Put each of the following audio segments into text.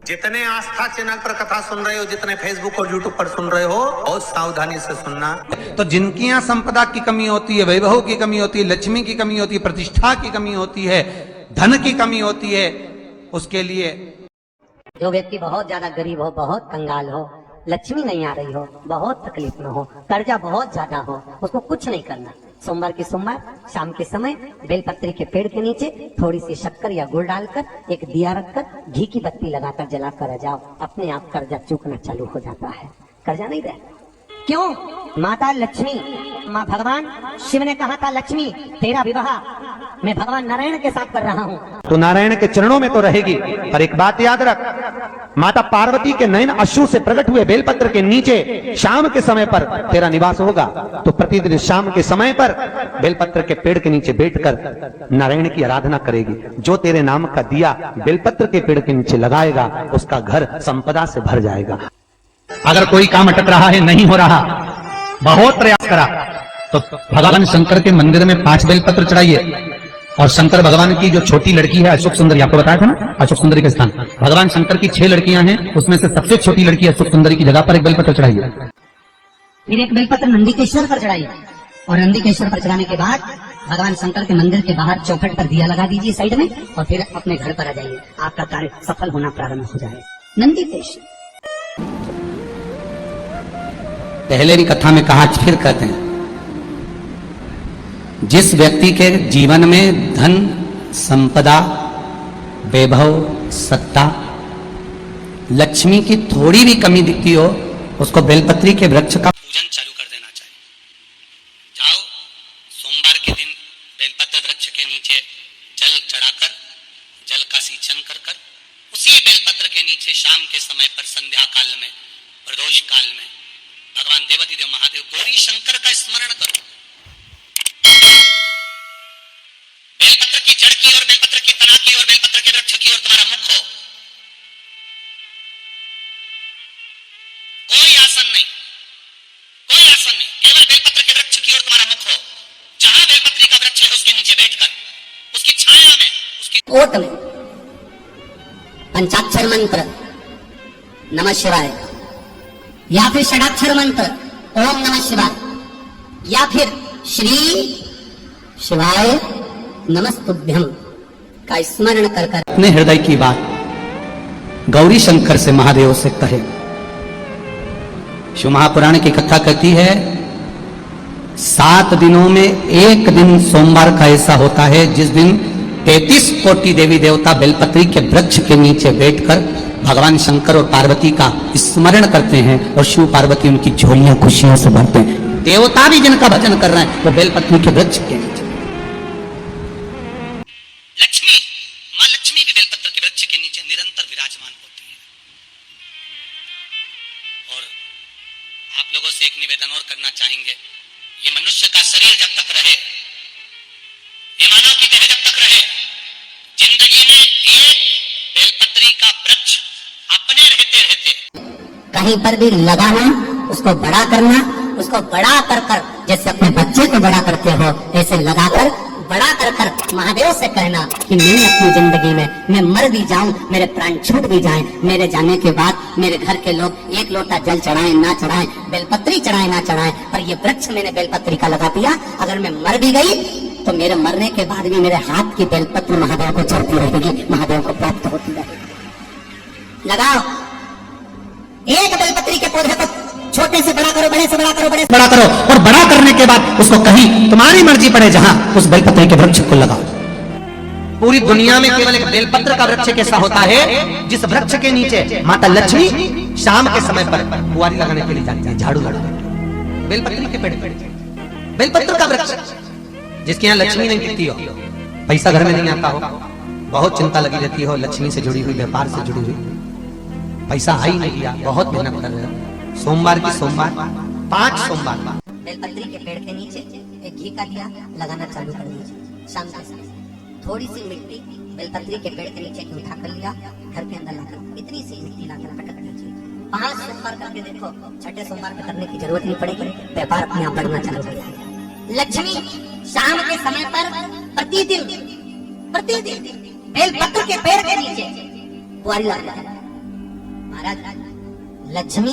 जितने आस्था चैनल पर कथा सुन रहे हो, जितने फेसबुक और यूट्यूब पर सुन रहे हो, बहुत सावधानी से सुनना। तो जिनकी यहाँ संपदा की कमी होती है, वैभव की कमी होती है, लक्ष्मी की कमी होती है, प्रतिष्ठा की कमी होती है, धन की कमी होती है, उसके लिए जो व्यक्ति बहुत ज्यादा गरीब हो, बहुत कंगाल हो, लक्ष्मी नहीं आ रही हो, बहुत तकलीफ में हो, कर्जा बहुत ज्यादा हो, उसको कुछ नहीं करना। सोमवार की सोमवार शाम के समय बेलपत्री के पेड़ के नीचे थोड़ी सी शक्कर या गुड़ डालकर एक दिया रखकर घी की बत्ती लगाकर जलाकर आ जाओ, अपने आप कर्जा चूकना चालू हो जाता है। कर्जा नहीं रहता। क्यों? माता लक्ष्मी, माँ भगवान शिव ने कहा था, लक्ष्मी तेरा विवाह मैं भगवान नारायण के साथ कर रहा हूँ, तो नारायण के चरणों में तो रहेगी। पर एक बात याद रख, माता पार्वती के नयन अश्रु से प्रकट हुए बेलपत्र के नीचे शाम के समय पर तेरा निवास होगा। तो प्रतिदिन शाम के समय पर बेलपत्र के पेड़ के नीचे बैठकर नारायण की आराधना करेगी। जो तेरे नाम का दिया बेलपत्र के पेड़ के नीचे लगाएगा, उसका घर संपदा से भर जाएगा। अगर कोई काम अटक रहा है, नहीं हो रहा, बहुत प्रयास करा, तो भगवान शंकर के मंदिर में 5 बेलपत्र चढ़ाइए। और शंकर भगवान की जो छोटी लड़की है अशोक सुंदरी, आपको बताया था ना, अशोक सुंदरी के स्थान भगवान शंकर की 6 लड़कियां हैं, उसमें से सबसे छोटी लड़की अशोक सुंदरी की जगह पर एक बेलपत्र चढ़ाइए। फिर एक बेलपत्र नंदीकेश्वर पर चढ़ाइए, और नंदीकेश्वर पर चढ़ाने के बाद भगवान शंकर के मंदिर के बाहर चौखट पर दिया लगा दीजिए साइड में, और फिर अपने घर पर आ जाइए, आपका कार्य सफल होना प्रारंभ हो जाएगा। नंदीकेश्वर पहले भी कथा में कहा, फिर कहते हैं, जिस व्यक्ति के जीवन में धन, संपदा, वैभव, सत्ता, लक्ष्मी की थोड़ी भी कमी दिखती हो, उसको बेलपत्री के वृक्ष का पूजन चालू कर देना चाहिए। जाओ सोमवार के दिन बेलपत्र वृक्ष के नीचे जल चढ़ाकर, जल का सिंचन कर कर, उसी बेलपत्र के नीचे शाम के समय पर संध्या काल में, प्रदोष काल में भगवान देवाधिदेव महादेव गौरी शंकर का स्मरण करो। बेलपत्र की जड़ की और बेलपत्र की तना की और बेलपत्र के वृक्ष की और तुम्हारा मुख हो। कोई आसन नहीं, कोई आसन नहीं, केवल बेलपत्र के वृक्ष की और तुम्हारा मुख हो। जहां बेलपत्री का वृक्ष है उसके नीचे बैठकर उसकी छाया में, उसकी ओट में पंचाक्षर मंत्र नमः शिवाय, या फिर षडाक्षर मंत्र ओम नमः शिवाय, या फिर श्री शिवाय नमस्तुभ्यम का स्मरण कर कर अपने हृदय की बात गौरी शंकर से, महादेव से कहे। शिव महापुराण की कथा कहती है, 7 दिनों में एक दिन सोमवार का ऐसा होता है जिस दिन 33 कोटि देवी देवता बेलपत्री के वृक्ष के नीचे बैठकर भगवान शंकर और पार्वती का स्मरण करते हैं, और शिव पार्वती उनकी झोलियां खुशियों से भरते हैं। देवता भी जिनका भजन कर रहे हैं वो बेलपत्री के वृक्ष के नीचे। लक्ष्मी, मां लक्ष्मी भी बेलपत्र के वृक्ष के नीचे निरंतर विराजमान होती है। और आप लोगों से एक निवेदन और करना चाहेंगे, ये मनुष्य का शरीर जब तक रहे, ये मानव की देह जब तक रहे, जिंदगी में एक बेलपत्री का वृक्ष अपने रहते रहते कहीं पर भी लगाना, उसको बड़ा करना, उसको बड़ा कर कर, जैसे अपने बच्चे को बड़ा करते हो ऐसे लगाकर बड़ा कर कर महादेव से कहना कि मैं अपनी जिंदगी में मैं मर भी जाऊं, मेरे प्राण छूट भी जाएं, मेरे जाने के बाद मेरे घर के लोग एक लोटा जल चढ़ाएं ना चढ़ाएं, बेलपत्री चढ़ाएं ना चढ़ाएं, पर ये वृक्ष मैंने बेलपत्री का लगा दिया, अगर मैं मर भी गई तो मेरे मरने के बाद भी मेरे हाथ की बेलपत्र महादेव को चढ़ती रहेगी, महादेव को प्राप्त होती रहेगी। लगाओ एक बेलपत्री के पौधे को, छोटे से बड़ा करो, बड़े से बड़ा करो, बड़े से बड़ा करो, और बड़ा करने के बाद उसको कहीं तुम्हारी मर्जी पड़े जहां उस बेलपत्री के वृक्ष को लगाओ। पूरी दुनिया में केवल एक बेलपत्र का वृक्ष कैसा होता है जिस वृक्ष के नीचे माता लक्ष्मी शाम के समय पर बुआरी लगाने के लिए जाती है, झाड़ू लगा, बेलपत्री के पेड़, बेलपत्र का वृक्ष। जिसके यहाँ लक्ष्मी नहीं दिखती हो, पैसा घर में नहीं आता हो, बहुत चिंता लगी रहती हो, लक्ष्मी से जुड़ी हुई, व्यापार से जुड़ी हुई, पैसा आ ही नहीं दिया, बहुत मेहनत कर रहे हो, सोमवार की सोमवार 5 सोमवार बेलपत्री के पेड़ के नीचे एक घी का दिया लगाना चालू कर दीजिए। शाम के समय थोड़ी सी मिट्टी बेलपत्री के पेड़ के नीचे उठा कर लिया, घर के अंदर लाकर इतनी सी मिट्टी लाकर पटक दीजिए। 5 सोमवार करके देखो, 6ठे सोमवार में करने की जरूरत नहीं पड़ेगी, व्यापार अपने आप बढ़ना चालू हो जाएगा। लक्ष्मी शाम के समय पर प्रतिदिन बेलपत्र के पेड़ के नीचे बुआरी लगाना, महाराज लक्ष्मी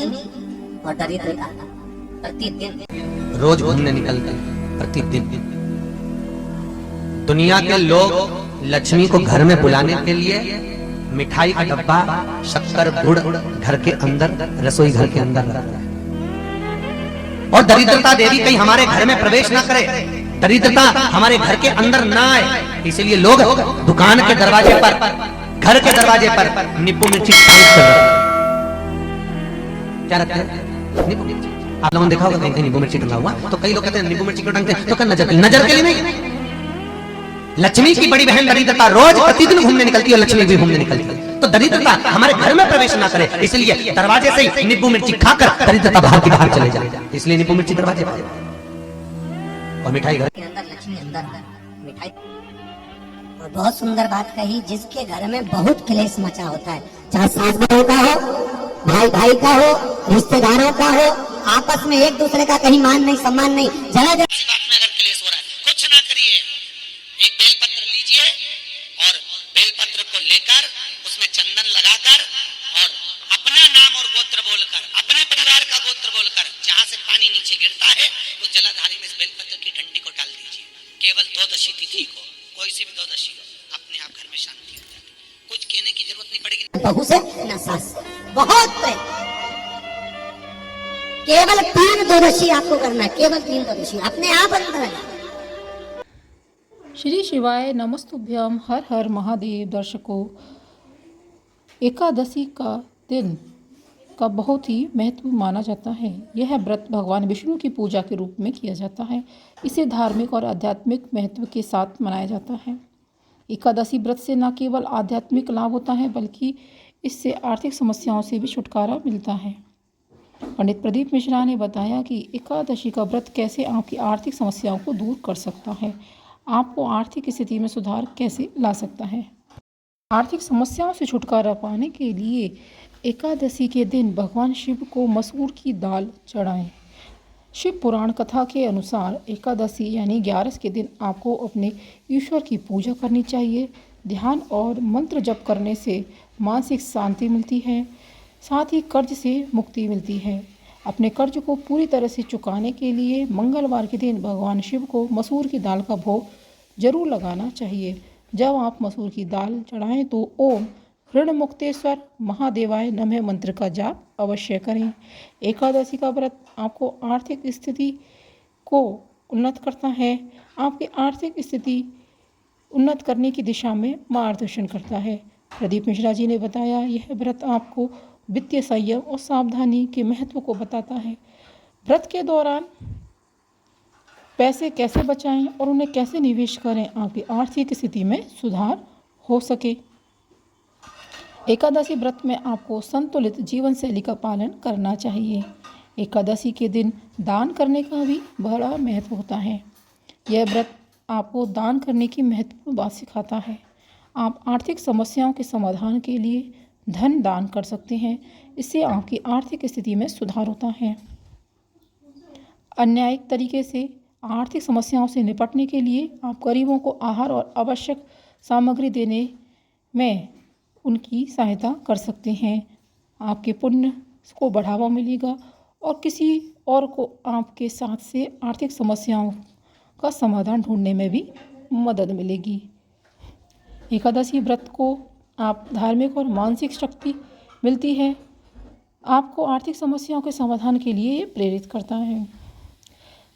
और दरिद्रता प्रतिदिन रोज घूमने निकलते हैं, प्रतिदिन। दुनिया के लोग लक्ष्मी को घर में बुलाने के लिए मिठाई का डब्बा, शक्कर, गुड़ घर के अंदर, रसोई घर के अंदर रखते हैं। और दरिद्रता देवी कहीं हमारे घर में प्रवेश ना करे, दरिद्रता हमारे घर के अंदर ना आए, इसलिए लोग दुकान के दरवाजे पर, घर के दरवाजे पर नींबू मिर्ची टांग कर रखते हैं। क्या रखते हैं? नींबू मिर्ची। आप लोगों ने देखा होगा कहीं नींबू मिर्ची टंगा हुआ, तो कई लोग कहते हैं नींबू मिर्ची क्यों टांगते हैं? तो क्या नजर के लिए नहीं? लक्ष्मी की बड़ी बहन दरिद्रता रोज प्रतिदिन घूमने निकलती है, लक्ष्मी भी घूमने निकलती है। तो दरिद्रता हमारे घर में प्रवेश ना करे, इसलिए दरवाजे से ही नींबू मिर्ची खाकर दरिद्रता बाहर की बाहर चले जाए, इसलिए नींबू मिर्ची दरवाजे पर और मिठाई घर के अंदर, लक्ष्मी अंदर मिठाई। और बहुत सुंदर बात कही, जिसके घर में बहुत क्लेश मचा होता है, चाहे सास बहू का हो, भाई भाई का हो, रिश्तेदारों का हो, आपस में एक दूसरे का कहीं मान नहीं, सम्मान नहीं, जरा बात में अगर क्लेश हो रहा है, कुछ ना करिए, एक बेलपत्र लीजिए और बेलपत्र को लेकर उसमें चंदन लगाकर और अपना नाम और गोत्र बोलकर, अपने परिवार का गोत्र बोलकर, जहां से पानी नीचे गिरता है उस जलाधारी में इस बेलपत्र की डंडी को डाल दीजिए। केवल 12 तिथि को, कोई सी भी 12 हो, अपने आप घर में शांति हो जाती है, कुछ कहने की जरूरत नहीं पड़ेगी। बहू से न सास से, बहुत प्रेम। केवल 3 द्वादशी आपको करना है, केवल 3 द्वादशी अपने आप अंदर है। श्री शिवाय नमस्तुभ्यम। हर हर महादेव। दर्शकों, एकादशी का दिन का बहुत ही महत्व माना जाता है। यह व्रत भगवान विष्णु की पूजा के रूप में किया जाता है। इसे धार्मिक और आध्यात्मिक महत्व के साथ मनाया जाता है। एकादशी व्रत से न केवल आध्यात्मिक लाभ होता है, बल्कि इससे आर्थिक समस्याओं से भी छुटकारा मिलता है। पंडित प्रदीप मिश्रा ने बताया कि एकादशी का व्रत कैसे आपकी आर्थिक समस्याओं को दूर कर सकता है, आपको आर्थिक स्थिति में सुधार कैसे ला सकता है। आर्थिक समस्याओं से छुटकारा पाने के लिए एकादशी के दिन भगवान शिव को मसूर की दाल चढ़ाएं। शिव पुराण कथा के अनुसार एकादशी यानी 11 के दिन आपको अपने ईश्वर की पूजा करनी चाहिए। ध्यान और मंत्र जप करने से मानसिक शांति मिलती है, साथ ही कर्ज से मुक्ति मिलती है। अपने कर्ज को पूरी तरह से चुकाने के लिए मंगलवार के दिन भगवान शिव को मसूर की दाल का भोग जरूर लगाना चाहिए। जब आप मसूर की दाल चढ़ाएं तो ओम ऋण मुक्तेश्वर महादेवाय नमः मंत्र का जाप अवश्य करें। एकादशी का व्रत आपको आर्थिक स्थिति को उन्नत करता है, आपकी आर्थिक स्थिति उन्नत करने की दिशा में मार्गदर्शन करता है। प्रदीप मिश्रा जी ने बताया, यह व्रत आपको वित्तीय संयम और सावधानी के महत्व को बताता है। व्रत के दौरान पैसे कैसे बचाएं और उन्हें कैसे निवेश करें, आपकी आर्थिक स्थिति में सुधार हो सके। एकादशी व्रत में आपको संतुलित जीवन शैली का पालन करना चाहिए। एकादशी के दिन दान करने का भी बड़ा महत्व होता है। यह व्रत आपको दान करने की महत्वपूर्ण बात सिखाता है। आप आर्थिक समस्याओं के समाधान के लिए धन दान कर सकते हैं, इससे आपकी आर्थिक स्थिति में सुधार होता है। अन्यायिक तरीके से आर्थिक समस्याओं से निपटने के लिए आप गरीबों को आहार और आवश्यक सामग्री देने में उनकी सहायता कर सकते हैं। आपके पुण्य को बढ़ावा मिलेगा और किसी और को आपके साथ से आर्थिक समस्याओं का समाधान ढूंढने में भी मदद मिलेगी। एकादशी व्रत को आप धार्मिक और मानसिक शक्ति मिलती है, आपको आर्थिक समस्याओं के समाधान के लिए प्रेरित करता है।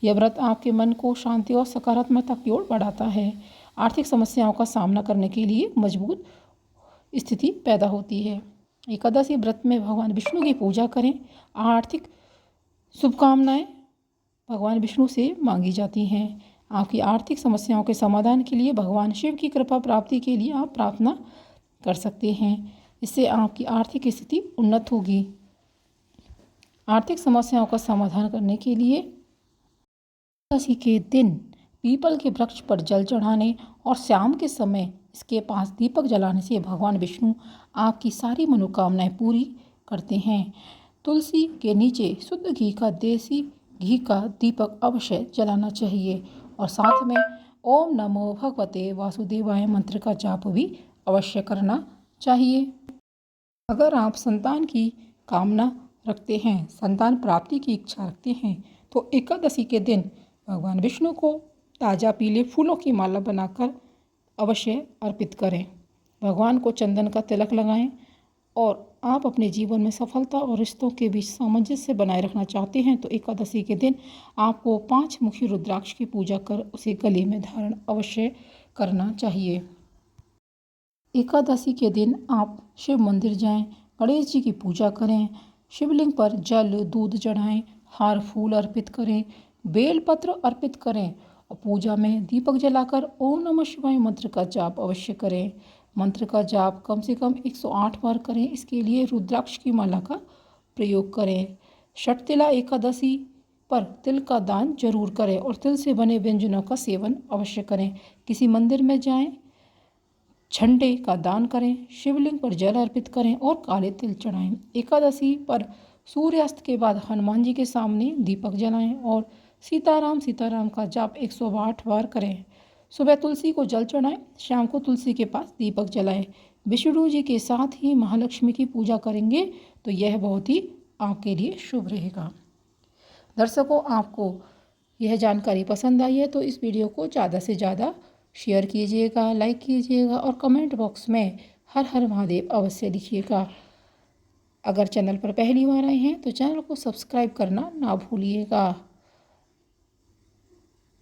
यह व्रत आपके मन को शांति और सकारात्मकता की ओर बढ़ाता है। आर्थिक समस्याओं का सामना करने के लिए मजबूत स्थिति पैदा होती है। एकादशी व्रत में भगवान विष्णु की पूजा करें। आर्थिक शुभकामनाएं भगवान विष्णु से मांगी जाती हैं। आपकी आर्थिक समस्याओं के समाधान के लिए भगवान शिव की कृपा प्राप्ति के लिए आप प्रार्थना कर सकते हैं। इससे आपकी आर्थिक स्थिति उन्नत होगी। आर्थिक समस्याओं का समाधान करने के लिए एकादशी के दिन पीपल के वृक्ष पर जल चढ़ाने और शाम के समय इसके पास दीपक जलाने से भगवान विष्णु आपकी सारी मनोकामनाएं पूरी करते हैं। तुलसी के नीचे शुद्ध घी का देसी घी का दीपक अवश्य जलाना चाहिए और साथ में ओम नमो भगवते वासुदेवाय मंत्र का जाप भी अवश्य करना चाहिए। अगर आप संतान की कामना रखते हैं, संतान प्राप्ति की इच्छा रखते हैं, तो एकादशी के दिन भगवान विष्णु को ताज़ा पीले फूलों की माला बनाकर अवश्य अर्पित करें। भगवान को चंदन का तिलक लगाएं और आप अपने जीवन में सफलता और रिश्तों के बीच सामंजस्य बनाए रखना चाहते हैं तो एकादशी के दिन आपको 5 मुखी रुद्राक्ष की पूजा कर उसे गले में धारण अवश्य करना चाहिए। एकादशी के दिन आप शिव मंदिर जाएं, गणेश जी की पूजा करें, शिवलिंग पर जल दूध चढ़ाएं, हार फूल अर्पित करें, बेलपत्र अर्पित करें और पूजा में दीपक जलाकर ओम नमः शिवाय मंत्र का जाप अवश्य करें। मंत्र का जाप कम से कम 108 बार करें। इसके लिए रुद्राक्ष की माला का प्रयोग करें। षटतिला एकादशी पर तिल का दान जरूर करें और तिल से बने व्यंजनों का सेवन अवश्य करें। किसी मंदिर में जाएं, झंडे का दान करें, शिवलिंग पर जल अर्पित करें और काले तिल चढ़ाएं। एकादशी पर सूर्यास्त के बाद हनुमान जी के सामने दीपक जलाएं और सीताराम सीताराम का जाप 108 बार करें। सुबह तुलसी को जल चढ़ाएं, शाम को तुलसी के पास दीपक जलाएं। विष्णु जी के साथ ही महालक्ष्मी की पूजा करेंगे तो यह बहुत ही आपके लिए शुभ रहेगा। दर्शकों, आपको यह जानकारी पसंद आई है तो इस वीडियो को ज़्यादा से ज़्यादा शेयर कीजिएगा, लाइक कीजिएगा और कमेंट बॉक्स में हर हर महादेव अवश्य लिखिएगा। अगर चैनल पर पहली बार आए हैं तो चैनल को सब्सक्राइब करना ना भूलिएगा।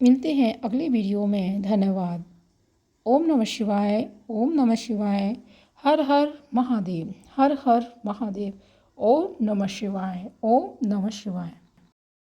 मिलते हैं अगले वीडियो में। धन्यवाद। ओम नमः शिवाय, ओम नमः शिवाय, हर हर महादेव, हर हर महादेव। ओम नमः शिवाय, ओम नमः शिवाय।